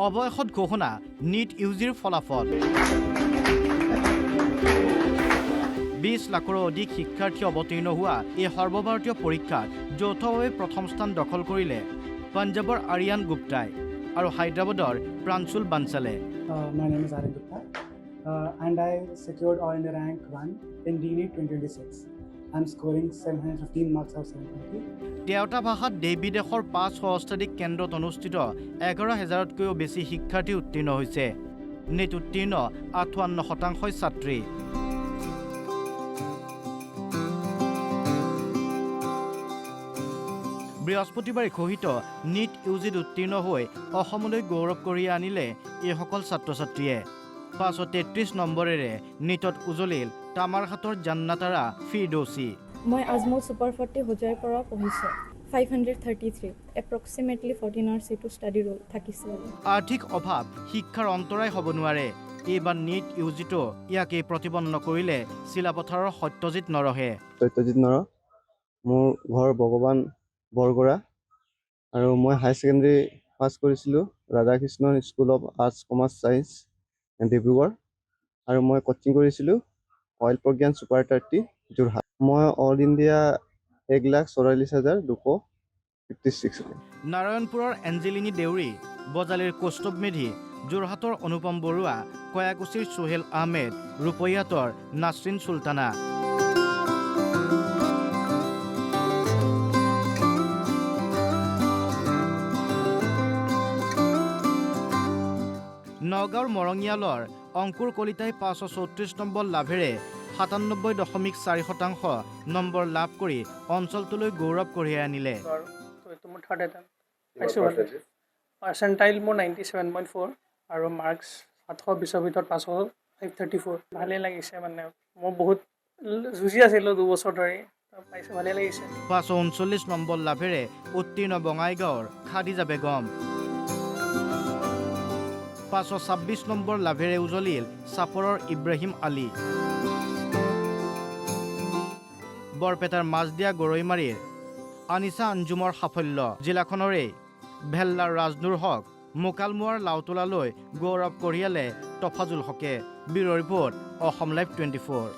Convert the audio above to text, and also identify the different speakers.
Speaker 1: অবয়সত ঘোষণা নিট ইউজিৰ ফলাফল 20 লাখৰো অধিক শিক্ষাৰ্থী অৱতীৰ্ণ হোৱা এই সৰ্বভাৰতীয় পৰীক্ষাত যৌথভাৱে প্ৰথম স্থান দখল কৰিলে পাঞ্জাবৰ আৰিয়ান গুপ্তাই আৰু হায়দৰাবাদৰ প্ৰাঞ্চুল বানচালে।
Speaker 2: My name is Aryan Gupta and I secured All India Rank 1 in DNET 2026. I'm scoring 715 marks out of 720.
Speaker 1: দেওতা ভাষাত দেশ বিদেশৰ 5 সহস্ৰাধিক কেন্দ্ৰত অনুষ্ঠিত 11,000তকৈও বেছি শিক্ষাৰ্থী উত্তীৰ্ণ হৈছে। নিট উত্তীৰ্ণ 58% ছাত্ৰী। বৃহস্পতিবাৰে ঘোষিত নিট ইউজিত উত্তীৰ্ণ হৈ অসমলৈ গৌৰৱ কঢ়িয়াই আনিলে এইসকল ছাত্ৰ ছাত্ৰীয়ে। 533 নম্বৰেৰে নিটত উজলিল তামাৰহাটৰ জান্নাতাৰা ফিৰদৌসী।
Speaker 3: মই আজমল সুপাৰ 40 হোজাইৰ পৰা পঢ়িছোঁ 533 এপ্ৰক্সিমেটলি 14 আৱাৰ্ছ এইটো ষ্টাডি ৰোল থাকিছে।
Speaker 1: আৰ্থিক অভাৱ শিক্ষাৰ অন্তৰায় হ'ব নোৱাৰে। এইবাৰ নিট ইউজিটো ইয়াকে প্ৰতিবন্ধ নকৰিলে চিলাপথাৰৰ সত্যজিৎ নৰহে।
Speaker 4: মোৰ ঘৰ ভগৱান বৰগৰা আৰু মই হাই ছেকেণ্ডেৰী পাছ কৰিছিলোঁ Radhakrishna school of arts commerce science Dibrugarh আৰু মই কোচিং কৰিছিলোঁ অইল প্ৰজ্ঞান ছুপাৰ 30 যোৰহাট। মই অল ইণ্ডিয়া 1,44,256।
Speaker 1: নাৰায়ণপুৰৰ এঞ্জেলিনী দেউৰী, বজালীৰ কৌস্তৱ মেধি, যোৰহাটৰ অনুপম বৰুৱা, কয়াকুছিৰ সোহেল আহমেদ, ৰূপৈয়াতৰ নাছৰিন চুলতানা। নগাঁৱৰ মৰঙিয়ালৰ অংকুৰ কলিতাই 534 নম্বৰ লাভেৰে 97.4% নম্বৰ লাভ কৰি অঞ্চলটোলৈ গৌৰৱ কঢ়িয়াই আনিলে।
Speaker 5: পাৰ্চেণ্টাইল মোৰ 97.4 আৰু মাৰ্কছ 720 ভিতৰত 534। ভালেই লাগিছে, মানে মই বহুত যুঁজি আছিলোঁ 2 বছৰ ধৰি, পাইছোঁ, ভালেই লাগিছে।
Speaker 1: 539 নম্বৰ লাভেৰে উত্তীৰ্ণ বঙাইগাঁৱৰ খাদিজা বেগম। 526 নম্বৰ লাভেৰে উজলিল চাপৰৰ ইব্ৰাহিম আলী। বৰপেটাৰ মাজদিয়া গৰৈমাৰীৰ আনিছা আঞ্জুমৰ সাফল্য। জিলাখনৰে ভেল্লাৰ ৰাজনুৰ হক, মোকালমোৱাৰ লাওতোলালৈ গৌৰৱ কঢ়িয়ালে তফাজুল হকে। Bureau' report, Assam live 24।